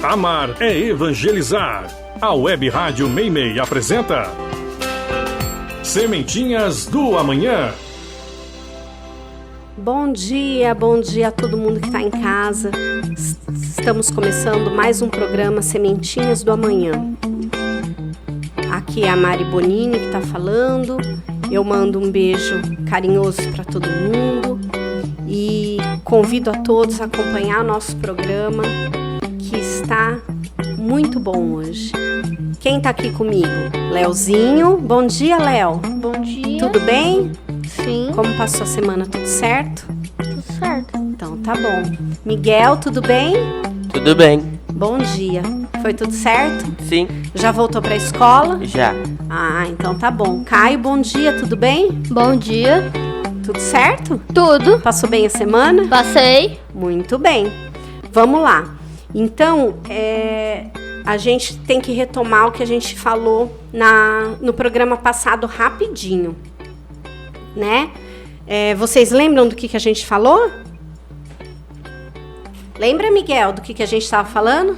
Amar é evangelizar. A Web Rádio Meimei apresenta Sementinhas do Amanhã. Bom dia a todo mundo que está em casa. Estamos começando mais um programa Sementinhas do Amanhã. Aqui é a Mari Bonini que está falando. Eu mando um beijo carinhoso para todo mundo e convido a todos a acompanhar nosso programa, que está muito bom hoje. Quem está aqui comigo? Leozinho. Bom dia, Léo. Bom dia. Tudo bem? Sim. Como passou a semana? Tudo certo? Tudo certo. Então tá bom. Miguel, tudo bem? Tudo bem. Bom dia. Foi tudo certo? Sim. Já voltou pra escola? Já. Ah, então tá bom. Caio, bom dia, tudo bem? Bom dia. Tudo certo? Tudo. Passou bem a semana? Passei. Muito bem. Vamos lá. Então, a gente tem que retomar o que a gente falou no programa passado rapidinho, né? Vocês lembram do que a gente falou? Lembra, Miguel, do que a gente estava falando?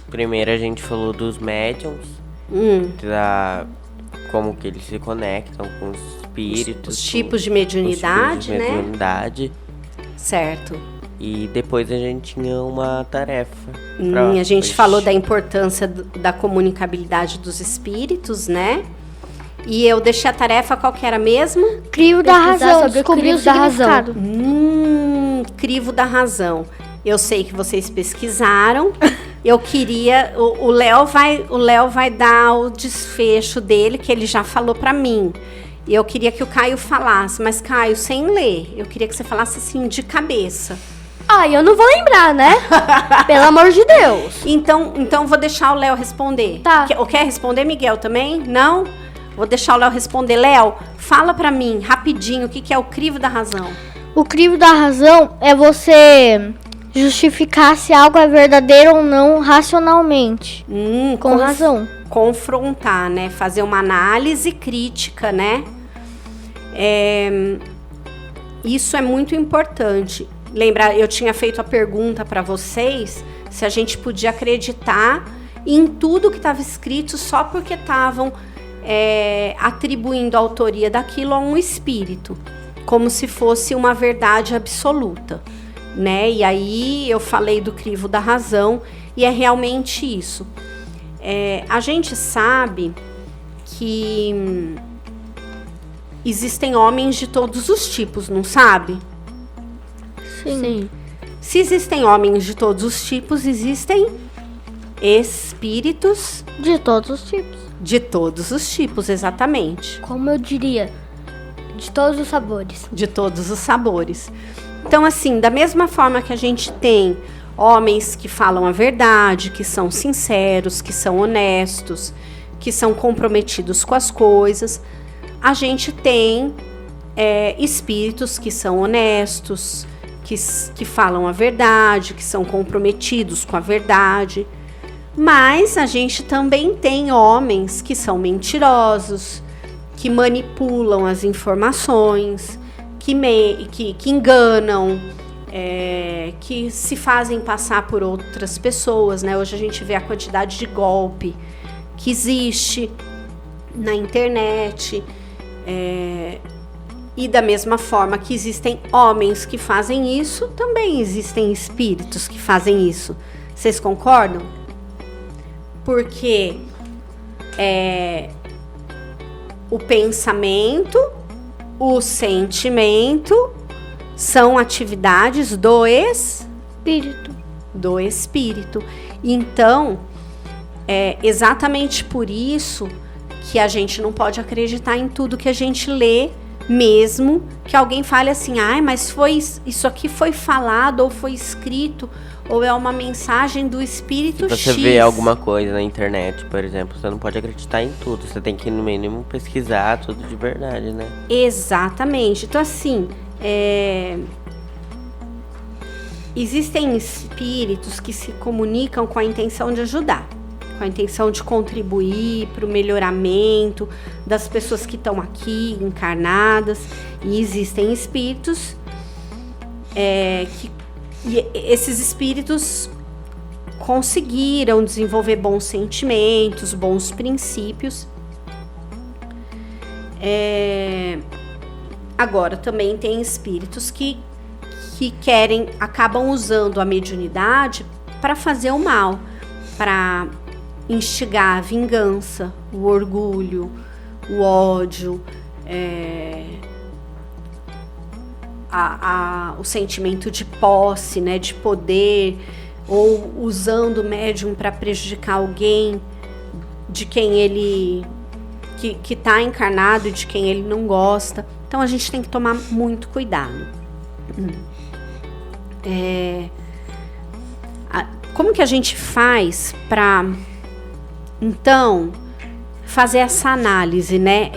Primeiro a gente falou dos médiums, como que eles se conectam com os espíritos. Os tipos de mediunidade, os tipos de mediunidade. Certo. E depois a gente tinha uma tarefa. A gente falou da importância da comunicabilidade dos espíritos, né? E eu deixei a tarefa, qual que era mesmo? Crivo da razão, descobrir o significado. Crivo da razão. Eu sei que vocês pesquisaram. Eu queria... O Léo vai dar o desfecho dele, que ele já falou pra mim. E eu queria que o Caio falasse. Mas, Caio, sem ler. Eu queria que você falasse assim, de cabeça. Eu não vou lembrar, né? Pelo amor de Deus. Então vou deixar o Léo responder. Tá. Quer responder, Miguel, também? Não? Vou deixar o Léo responder. Léo, fala pra mim, rapidinho, o que é o crivo da razão. O crivo da razão é você justificar se algo é verdadeiro ou não racionalmente. Com razão. Confrontar, né? Fazer uma análise crítica, né? Isso é muito importante. Lembra, eu tinha feito a pergunta para vocês se a gente podia acreditar em tudo que estava escrito só porque estavam atribuindo a autoria daquilo a um espírito, como se fosse uma verdade absoluta, né? E aí eu falei do crivo da razão e é realmente isso. A gente sabe que existem homens de todos os tipos, não sabe? Sim. Se existem homens de todos os tipos, existem espíritos De todos os tipos. de todos os tipos, exatamente. Como eu diria, de todos os sabores. De todos os sabores. Então, assim, da mesma forma que a gente tem homens que falam a verdade, que são sinceros, que são honestos, que são comprometidos com as coisas, a gente tem espíritos que são honestos, que falam a verdade, que são comprometidos com a verdade. Mas a gente também tem homens que são mentirosos, que manipulam as informações, que enganam, que se fazem passar por outras pessoas, né? Hoje a gente vê a quantidade de golpe que existe na internet. E da mesma forma que existem homens que fazem isso, também existem espíritos que fazem isso. Vocês concordam? Porque o pensamento, o sentimento são atividades do espírito. Então, é exatamente por isso que a gente não pode acreditar em tudo que a gente lê, mesmo que alguém fale assim, mas isso aqui foi falado ou foi escrito ou é uma mensagem do espírito X. Se você vê alguma coisa na internet, por exemplo, você não pode acreditar em tudo. Você tem que, no mínimo, pesquisar tudo de verdade, né? Exatamente. Então, assim, existem espíritos que se comunicam com a intenção de ajudar, com a intenção de contribuir para o melhoramento das pessoas que estão aqui encarnadas. E existem espíritos e esses espíritos conseguiram desenvolver bons sentimentos, bons princípios. Agora, também tem espíritos que acabam usando a mediunidade para fazer o mal, para instigar a vingança, o orgulho, o ódio, o sentimento de posse, né, de poder, ou usando o médium para prejudicar alguém de quem ele que está encarnado e de quem ele não gosta. Então a gente tem que tomar muito cuidado. Como que a gente faz para, então, fazer essa análise, né?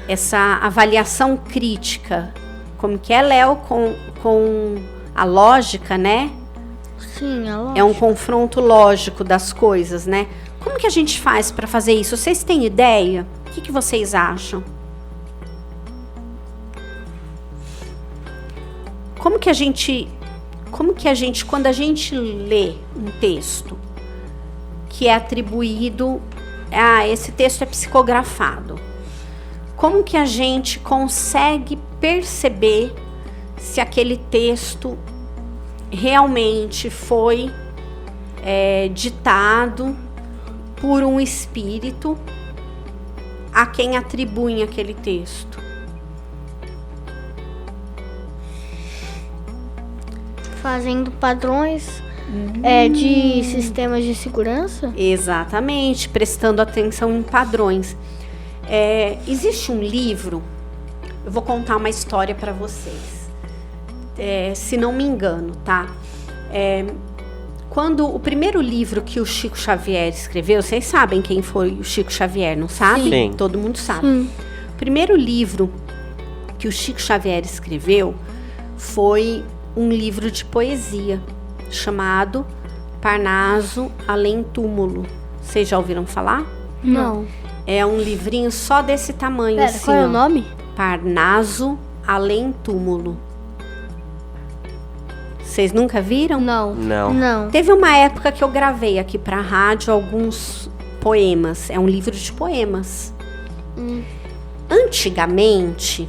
Essa avaliação crítica? Como que é, Léo, com a lógica, né? Sim, a lógica. É um confronto lógico das coisas, né? Como que a gente faz para fazer isso? Vocês têm ideia? O que vocês acham? Como que a gente, quando a gente lê um texto que é atribuído, esse texto é psicografado, como que a gente consegue perceber se aquele texto realmente foi ditado por um espírito a quem atribuem aquele texto? Fazendo padrões de sistemas de segurança? Exatamente, prestando atenção em padrões. Existe um livro, eu vou contar uma história para vocês, se não me engano, tá? Quando o primeiro livro que o Chico Xavier escreveu, vocês sabem quem foi o Chico Xavier, não sabe? Sim. Todo mundo sabe. Sim. O primeiro livro que o Chico Xavier escreveu foi um livro de poesia chamado Parnaso Além Túmulo. Vocês já ouviram falar? Não. É um livrinho só desse tamanho. Pera, assim, qual é o nome? Parnaso Além Túmulo. Vocês nunca viram? Não. Não. Teve uma época que eu gravei aqui pra rádio alguns poemas. É um livro de poemas. Antigamente,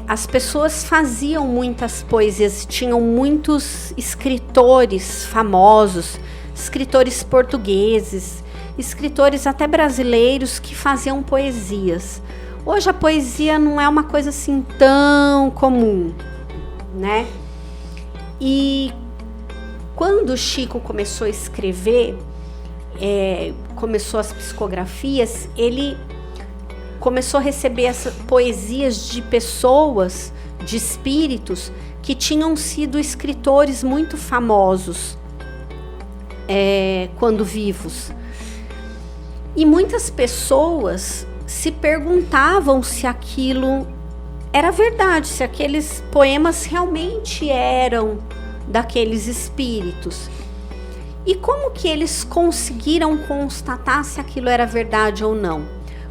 as pessoas faziam muitas poesias, tinham muitos escritores famosos, escritores portugueses, escritores até brasileiros que faziam poesias. Hoje a poesia não é uma coisa assim tão comum, né? E quando o Chico começou a escrever, começou as psicografias, ele começou a receber essas poesias de pessoas, de espíritos, que tinham sido escritores muito famosos quando vivos. E muitas pessoas se perguntavam se aquilo era verdade, se aqueles poemas realmente eram daqueles espíritos. E como que eles conseguiram constatar se aquilo era verdade ou não?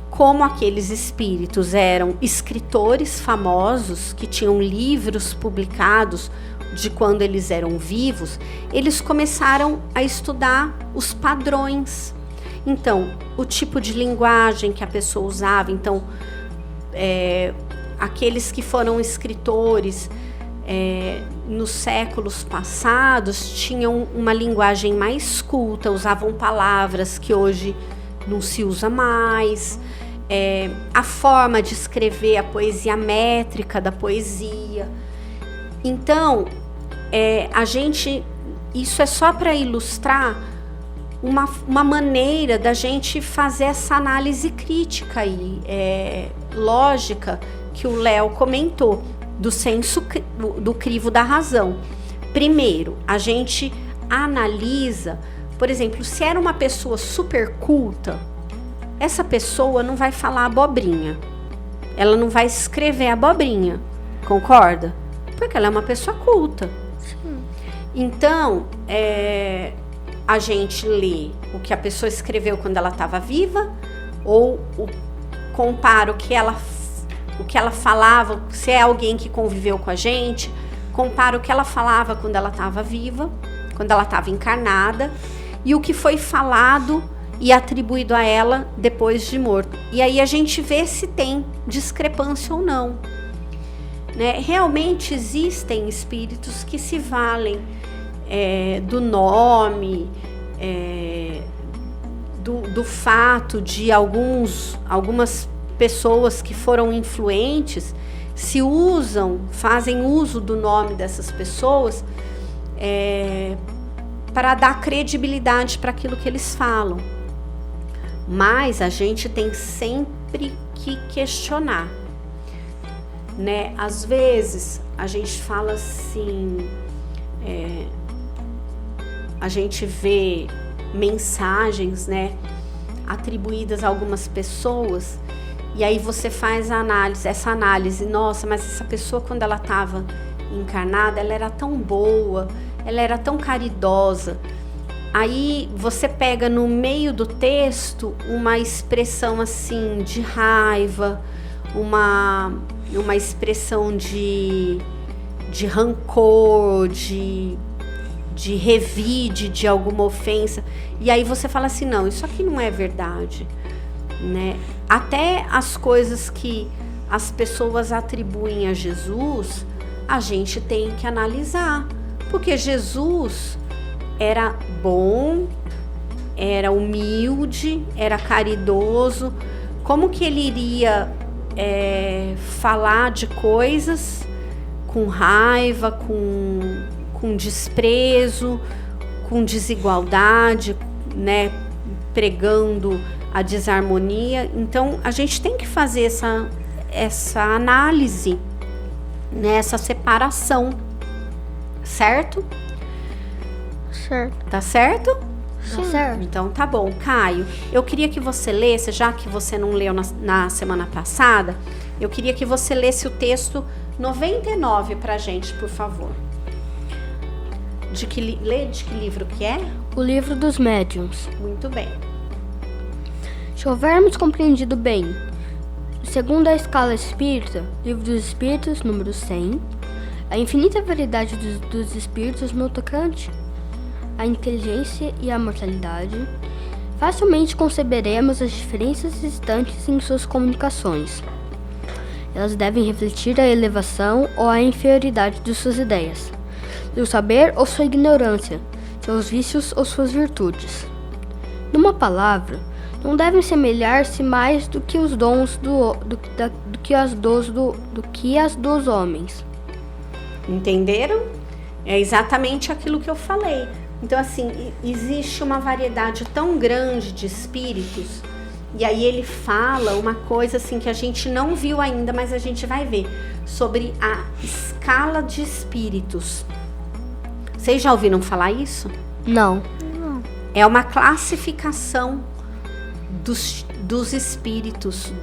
Como aqueles espíritos eram escritores famosos, que tinham livros publicados de quando eles eram vivos, eles começaram a estudar os padrões. Então, o tipo de linguagem que a pessoa usava. Então, aqueles que foram escritores nos séculos passados tinham uma linguagem mais culta, usavam palavras que hoje não se usa mais, a forma de escrever, a poesia métrica da poesia. Então, isso é só para ilustrar uma maneira da gente fazer essa análise crítica e lógica que o Léo comentou, do senso, do crivo da razão. Primeiro, a gente analisa, por exemplo, se era uma pessoa super culta, essa pessoa não vai falar abobrinha, ela não vai escrever abobrinha, concorda? Porque ela é uma pessoa culta. Sim. Então, a gente lê o que a pessoa escreveu quando ela estava viva, ou compara o que ela falava, se é alguém que conviveu com a gente, compara o que ela falava quando ela estava viva, quando ela estava encarnada, e o que foi falado e atribuído a ela depois de morto. E aí a gente vê se tem discrepância ou não. Né? Realmente existem espíritos que se valem do nome, do fato de algumas pessoas que foram influentes fazem uso do nome dessas pessoas para dar credibilidade para aquilo que eles falam. Mas a gente tem sempre que questionar, né? Às vezes a gente fala assim, a gente vê mensagens, né, atribuídas a algumas pessoas, e aí você faz essa análise, nossa, mas essa pessoa quando ela estava encarnada, ela era tão boa, ela era tão caridosa. Aí você pega no meio do texto uma expressão assim de raiva, uma expressão de rancor, de revide de alguma ofensa, e aí você fala assim, não, isso aqui não é verdade, né? Até as coisas que as pessoas atribuem a Jesus, a gente tem que analisar, porque Jesus era bom, era humilde, era caridoso. Como que ele iria falar de coisas com raiva, com desprezo, com desigualdade, né, pregando a desarmonia? Então a gente tem que fazer essa análise, né, essa separação, certo? Certo. Tá certo? Tá certo. Então tá bom. Caio, eu queria que você lesse, já que você não leu na semana passada, eu queria que você lesse o texto 99 pra gente, por favor. De que livro que é? O Livro dos Médiuns. Muito bem. Se houvermos compreendido bem, segundo a escala espírita, Livro dos Espíritos, número 100, a infinita variedade dos espíritos no tocante à inteligência e à mortalidade, facilmente conceberemos as diferenças existentes em suas comunicações. Elas devem refletir a elevação ou a inferioridade de suas ideias, seu saber ou sua ignorância, seus vícios ou suas virtudes. Numa palavra, não devem semelhar-se mais do que os dons do que as dos homens. Entenderam? É exatamente aquilo que eu falei. Então, assim, existe uma variedade tão grande de espíritos, e aí ele fala uma coisa assim que a gente não viu ainda, mas a gente vai ver, sobre a escala de espíritos. Vocês já ouviram falar isso? Não. É uma classificação dos espíritos,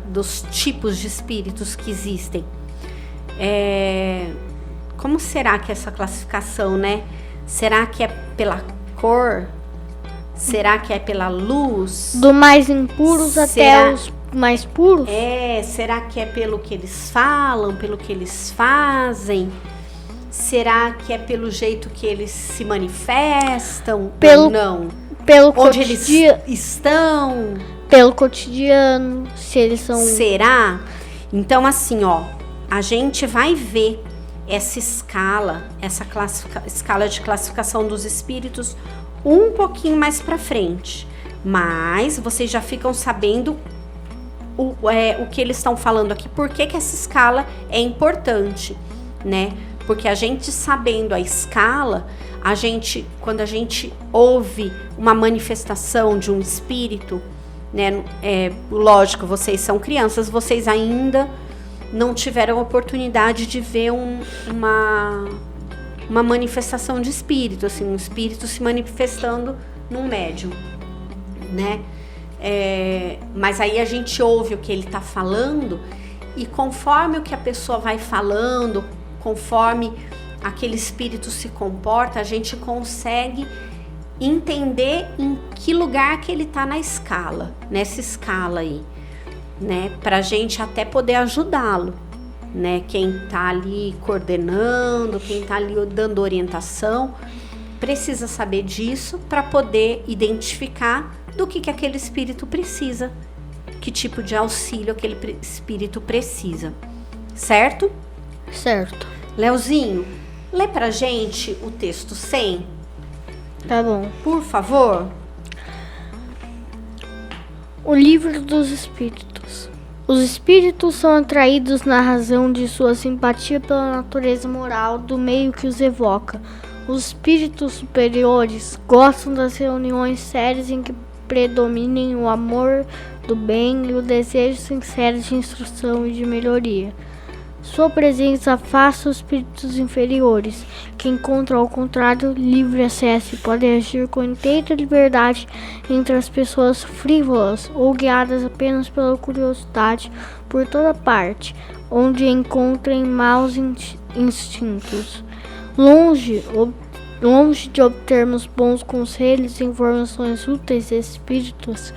dos tipos de espíritos que existem. Como será que é essa classificação, né? Será que é pela cor? Será que é pela luz? Do mais impuros até os mais puros? Será que é pelo que eles falam, pelo que eles fazem? Será que é pelo jeito que eles se manifestam? Ou não? Pelo onde eles estão? Pelo cotidiano, se eles são... Será? Então, assim, ó, a gente vai ver essa escala, escala de classificação dos espíritos um pouquinho mais pra frente. Mas vocês já ficam sabendo o que eles estão falando aqui, por que essa escala é importante, né? Porque a gente sabendo a escala, quando a gente ouve uma manifestação de um espírito, né? Lógico, vocês são crianças, vocês ainda não tiveram a oportunidade de ver uma manifestação de espírito, assim, um espírito se manifestando num médium, né? Mas aí a gente ouve o que ele está falando, e conforme o que a pessoa vai falando, conforme aquele espírito se comporta, a gente consegue entender em que lugar que ele está na escala, nessa escala aí, né? Pra gente até poder ajudá-lo, né? Quem tá ali coordenando, quem tá ali dando orientação, precisa saber disso para poder identificar do que aquele espírito precisa, que tipo de auxílio aquele espírito precisa, certo? Certo. Leozinho, lê pra gente o texto 100, Tá bom. por favor. O livro dos espíritos. Os espíritos são atraídos na razão de sua simpatia pela natureza moral do meio que os evoca. Os espíritos superiores gostam das reuniões sérias em que predominem o amor do bem e o desejo sincero de instrução e de melhoria. Sua presença afasta os espíritos inferiores, que encontram ao contrário livre acesso e podem agir com inteira liberdade entre as pessoas frívolas ou guiadas apenas pela curiosidade por toda parte, onde encontrem maus instintos. Longe de obtermos bons conselhos e informações úteis desses espíritos,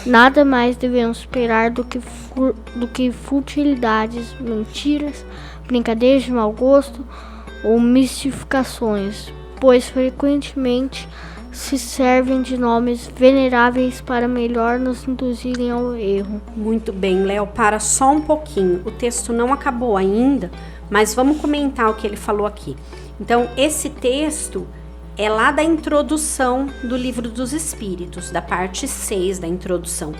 nada mais devemos esperar do que futilidades, mentiras, brincadeiras de mau gosto ou mistificações, pois frequentemente se servem de nomes veneráveis para melhor nos induzirem ao erro. Muito bem, Léo, para só um pouquinho. O texto não acabou ainda, mas vamos comentar o que ele falou aqui. Então, esse texto é lá da introdução do Livro dos Espíritos, da parte 6 da introdução.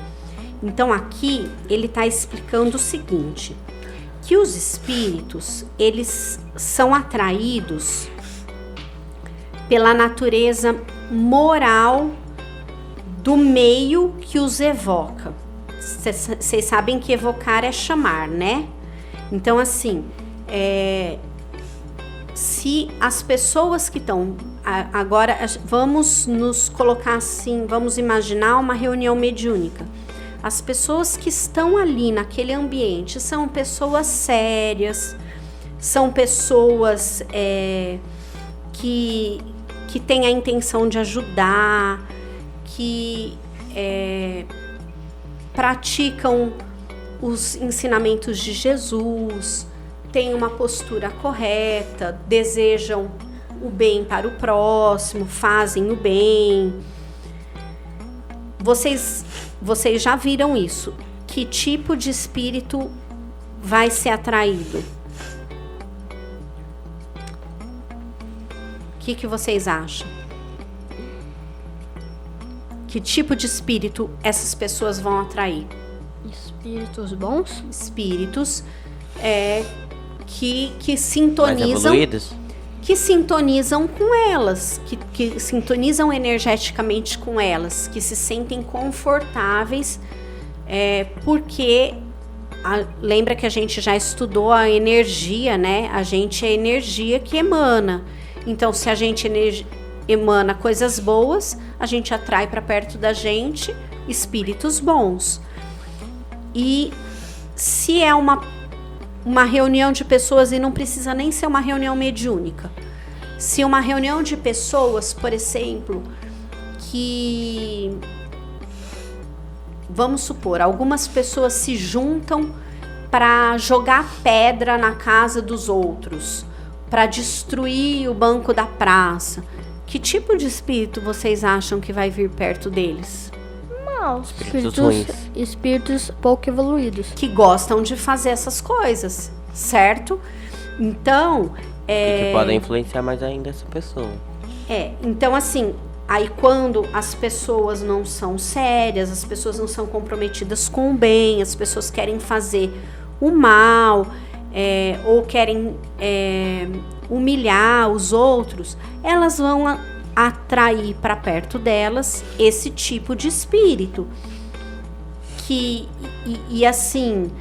Então, aqui ele está explicando o seguinte, que os espíritos, eles são atraídos pela natureza moral do meio que os evoca. Vocês sabem que evocar é chamar, né? Então, assim, se as pessoas que estão... Agora, vamos nos colocar assim, vamos imaginar uma reunião mediúnica. As pessoas que estão ali naquele ambiente são pessoas sérias, são pessoas que têm a intenção de ajudar, que praticam os ensinamentos de Jesus, têm uma postura correta, desejam o bem para o próximo, fazem o bem. Vocês já viram isso. Que tipo de espírito vai ser atraído? O que vocês acham? Que tipo de espírito essas pessoas vão atrair? Espíritos bons? Espíritos que sintonizam... Mais evoluídos? Que sintonizam com elas, que sintonizam energeticamente com elas, que se sentem confortáveis, porque lembra que a gente já estudou a energia, né? A gente é energia que emana. Então, se a gente emana coisas boas, a gente atrai para perto da gente espíritos bons. E se é uma reunião de pessoas, e não precisa nem ser uma reunião mediúnica. Se uma reunião de pessoas, por exemplo, que, vamos supor, algumas pessoas se juntam para jogar pedra na casa dos outros, para destruir o banco da praça. Que tipo de espírito vocês acham que vai vir perto deles? Espíritos pouco evoluídos. Que gostam de fazer essas coisas, certo? Então... E que podem influenciar mais ainda essa pessoa. Então assim, aí quando as pessoas não são sérias, as pessoas não são comprometidas com o bem, as pessoas querem fazer o mal, ou querem humilhar os outros, elas vão atrair para perto delas esse tipo de espírito. E assim,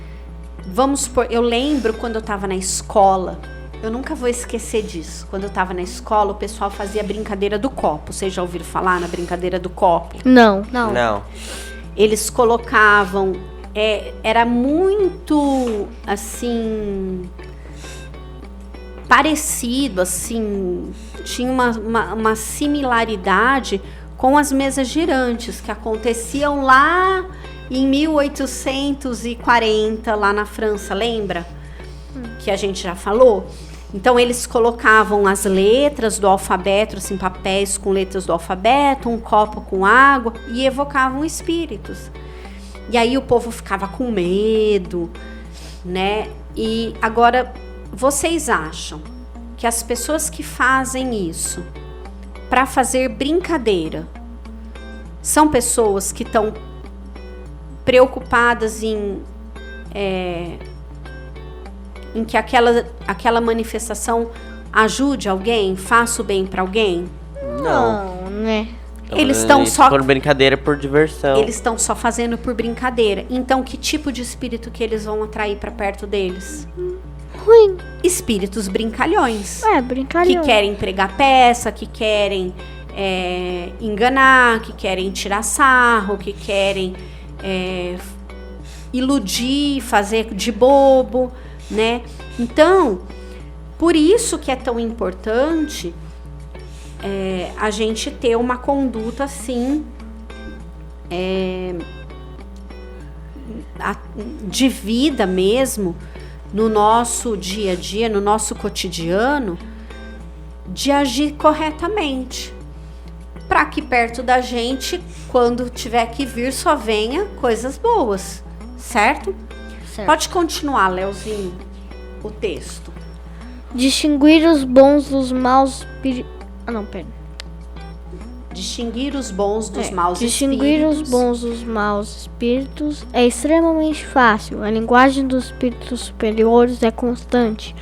vamos supor, eu lembro quando eu estava na escola, eu nunca vou esquecer disso. Quando eu estava na escola, o pessoal fazia a brincadeira do copo. Vocês já ouviram falar na brincadeira do copo? Não. Eles colocavam, era muito assim, parecido, assim, tinha uma similaridade com as mesas girantes que aconteciam lá em 1840, lá na França, lembra? Que a gente já falou. Então eles colocavam as letras do alfabeto, assim, papéis com letras do alfabeto, um copo com água e evocavam espíritos. E aí o povo ficava com medo, né? E agora, vocês acham que as pessoas que fazem isso para fazer brincadeira são pessoas que estão preocupadas em que aquela manifestação ajude alguém, faça o bem para alguém? Não, né? Eles estão só por brincadeira, por diversão. Eles estão só fazendo por brincadeira. Então, que tipo de espírito que eles vão atrair para perto deles? Ruim. Espíritos brincalhões. Brincalhão. Que querem pregar peça, que querem enganar, que querem tirar sarro, que querem iludir, fazer de bobo, né? Então, por isso que é tão importante a gente ter uma conduta assim de vida mesmo, no nosso dia a dia, no nosso cotidiano, de agir corretamente, para que perto da gente, quando tiver que vir, só venha coisas boas, certo? Pode continuar, Leozinho, o texto. Distinguir os bons dos maus Distinguir os bons dos maus Distinguir espíritos. os bons dos maus espíritos é extremamente fácil. A linguagem dos espíritos superiores é constante,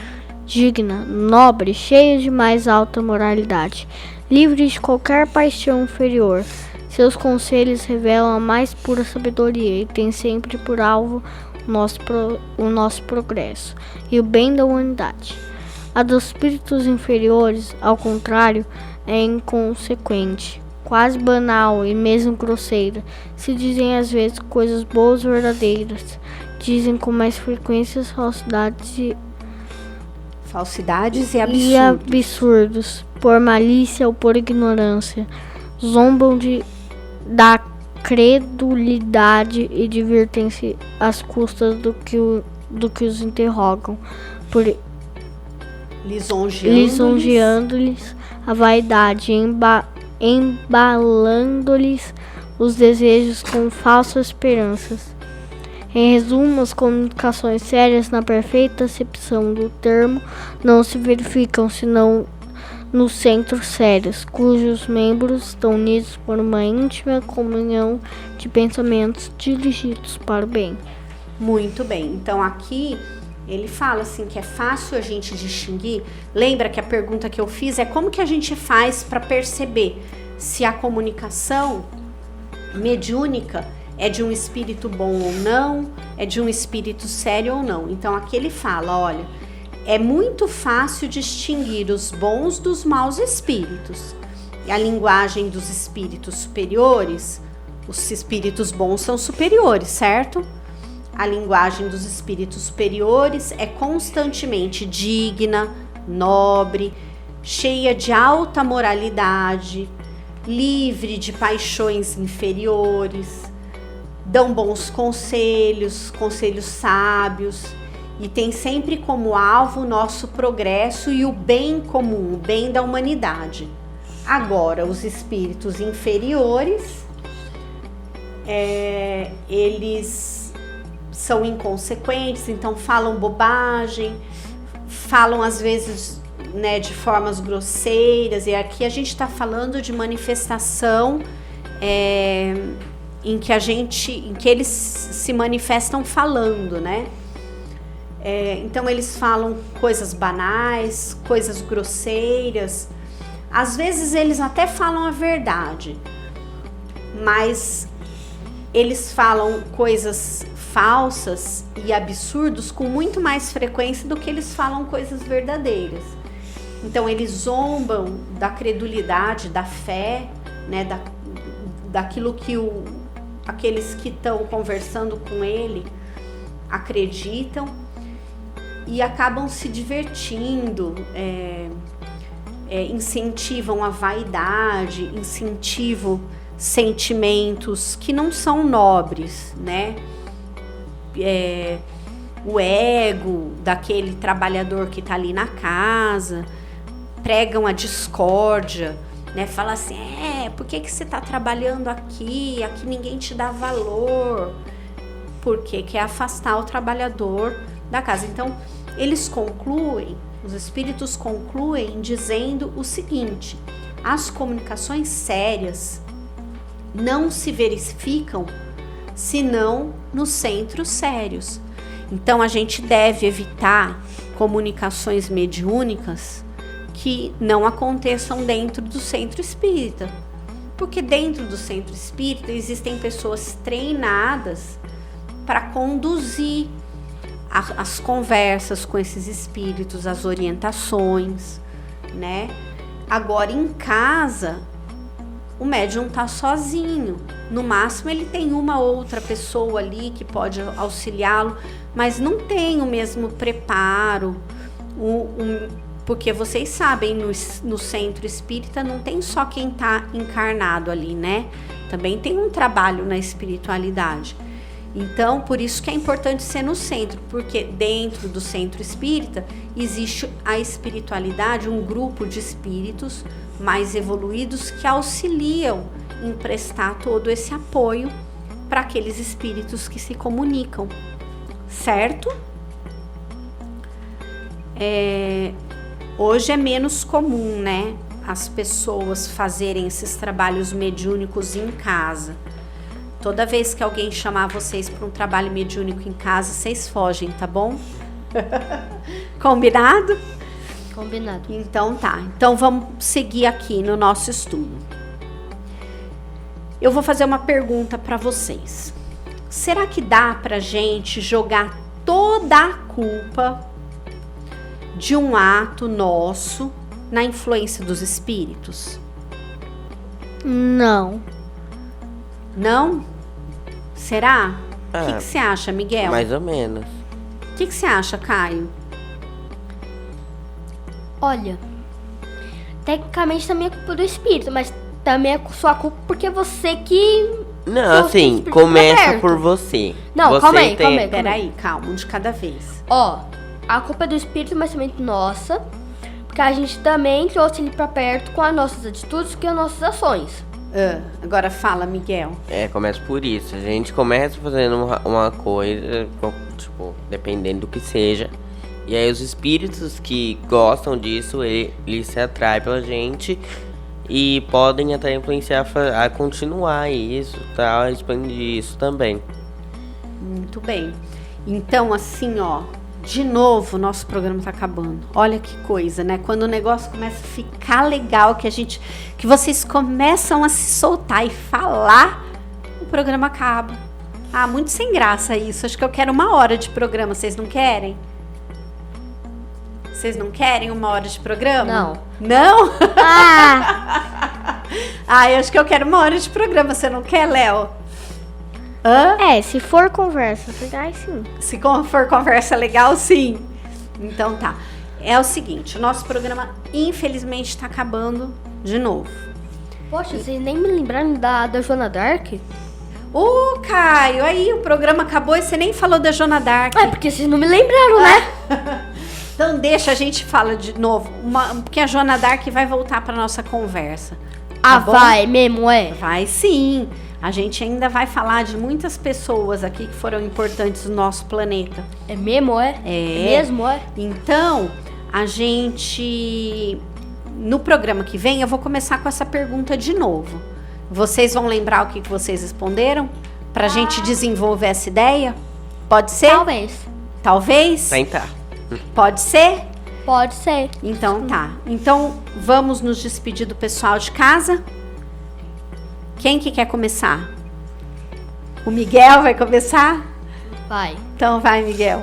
digna, nobre, cheia de mais alta moralidade, livre de qualquer paixão inferior. Seus conselhos revelam a mais pura sabedoria e têm sempre por alvo o nosso progresso e o bem da humanidade. A dos espíritos inferiores, ao contrário, é inconsequente, quase banal e mesmo grosseira. Se dizem às vezes coisas boas verdadeiras, dizem com mais frequência falsidades e absurdos, por malícia ou por ignorância. Zombam da credulidade e divertem-se às custas do que os interrogam, por lisonjeando-lhes a vaidade, embalando-lhes os desejos com falsas esperanças. Em resumo, as comunicações sérias, na perfeita acepção do termo, não se verificam senão nos centros sérios, cujos membros estão unidos por uma íntima comunhão de pensamentos dirigidos para o bem. Muito bem. Então aqui ele fala assim que é fácil a gente distinguir. Lembra que a pergunta que eu fiz é como que a gente faz para perceber se a comunicação mediúnica é de um espírito bom ou não, é de um espírito sério ou não. Então aqui ele fala, olha, é muito fácil distinguir os bons dos maus espíritos. E a linguagem dos espíritos superiores, os espíritos bons são superiores, certo? A linguagem dos espíritos superiores é constantemente digna, nobre, cheia de alta moralidade, livre de paixões inferiores, dão bons conselhos, conselhos sábios, e tem sempre como alvo o nosso progresso e o bem comum, o bem da humanidade. Agora, os espíritos inferiores, eles são inconsequentes, então falam bobagem, falam às vezes, né, de formas grosseiras, e aqui a gente está falando de manifestação em que eles se manifestam falando, né? Então eles falam coisas banais, coisas grosseiras. Às vezes eles até falam a verdade, mas eles falam coisas falsas e absurdos com muito mais frequência do que eles falam coisas verdadeiras. Então eles zombam da credulidade, da fé, né, daquilo que aqueles que estão conversando com ele acreditam, e acabam se divertindo, incentivam a vaidade, incentivam sentimentos que não são nobres, né? o ego daquele trabalhador que está ali na casa, pregam a discórdia, né? Fala assim, por que você está trabalhando aqui? Aqui ninguém te dá valor. Porque quer afastar o trabalhador da casa. Então, eles concluem, os espíritos concluem dizendo o seguinte: as comunicações sérias não se verificam senão nos centros sérios. Então, a gente deve evitar comunicações mediúnicas que não aconteçam dentro do centro espírita. Porque dentro do centro espírita existem pessoas treinadas para conduzir as conversas com esses espíritos, as orientações, né? Agora, em casa, o médium tá sozinho. No máximo, ele tem uma outra pessoa ali que pode auxiliá-lo, mas não tem o mesmo preparo. Porque vocês sabem, no centro espírita não tem só quem tá encarnado ali, né? Também tem um trabalho na espiritualidade. Então, por isso que é importante ser no centro, porque dentro do centro espírita existe a espiritualidade, um grupo de espíritos mais evoluídos que auxiliam em prestar todo esse apoio para aqueles espíritos que se comunicam, certo? Hoje é menos comum, né, as pessoas fazerem esses trabalhos mediúnicos em casa. Toda vez que alguém chamar vocês para um trabalho mediúnico em casa, vocês fogem, tá bom? Combinado? Combinado. Então tá. Então vamos seguir aqui no nosso estudo. Eu vou fazer uma pergunta para vocês. Será que dá pra gente jogar toda a culpa de um ato nosso na influência dos espíritos? Não. Não? Será? O que você acha, Miguel? Mais ou menos. O que você acha, Caio? Olha, tecnicamente também é culpa do espírito, mas também é sua culpa porque você que... Não, assim, espírito começa aberto. por você. Não, você calma aí, calma aí. Peraí, calma, um de cada vez. Ó, a culpa é do espírito, mas também nossa, porque a gente também trouxe ele pra perto com as nossas atitudes, com as nossas ações. Agora fala, Miguel. Começa por isso. A gente começa fazendo uma coisa, tipo, dependendo do que seja. E aí os espíritos que gostam disso, eles se atraem pela gente e podem até influenciar a continuar isso, tá? A expandir isso também. Muito bem. Então, assim, ó, de novo, nosso programa tá acabando. Olha que coisa, né? Quando o negócio começa a ficar legal, que vocês começam a se soltar e falar, o programa acaba. Muito sem graça isso. Acho que eu quero 1 hora de programa. Vocês não querem? Vocês não querem 1 hora de programa? Não. Não? Eu acho que eu quero 1 hora de programa. Você não quer, Léo? Se for conversa, legal, sim. Se for conversa legal, sim. Então tá. É o seguinte, o nosso programa infelizmente está acabando de novo. Poxa, vocês nem me lembraram da Joana Dark? Caio, aí o programa acabou e você nem falou da Joana Dark. Porque vocês não me lembraram, né? Então deixa, a gente fala de novo. Porque a Joana Dark vai voltar para nossa conversa. Tá bom? Vai mesmo, Vai sim. A gente ainda vai falar de muitas pessoas aqui que foram importantes no nosso planeta. É mesmo, É. Mesmo, Então, a gente... No programa que vem, eu vou começar com essa pergunta de novo. Vocês vão lembrar o que vocês responderam? Pra gente desenvolver essa ideia? Pode ser? Talvez? Tentar. Pode ser? Pode ser. Então tá. Então, vamos nos despedir do pessoal de casa? Quem que quer começar? O Miguel vai começar? Vai. Então vai, Miguel.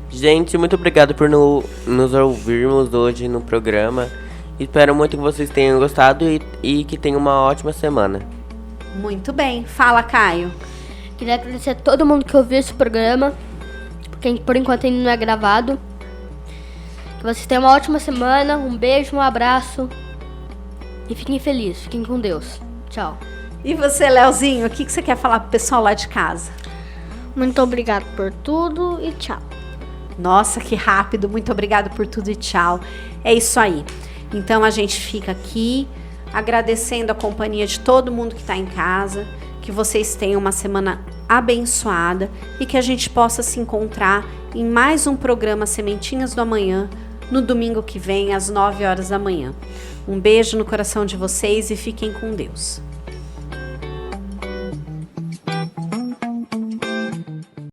Gente, muito obrigado por nos ouvirmos hoje no programa. Espero muito que vocês tenham gostado e que tenham uma ótima semana. Muito bem. Fala, Caio. Queria agradecer a todo mundo que ouviu esse programa, porque por enquanto ele não é gravado. Que vocês tenham uma ótima semana. Um beijo, um abraço. E fiquem felizes. Fiquem com Deus. Tchau. E você, Leozinho, o que você quer falar pro pessoal lá de casa? Muito obrigado por tudo e tchau. Nossa, que rápido. Muito obrigado por tudo e tchau. É isso aí. Então a gente fica aqui agradecendo a companhia de todo mundo que está em casa, que vocês tenham uma semana abençoada e que a gente possa se encontrar em mais um programa Sementinhas do Amanhã, no domingo que vem, às 9 horas da manhã. Um beijo no coração de vocês e fiquem com Deus.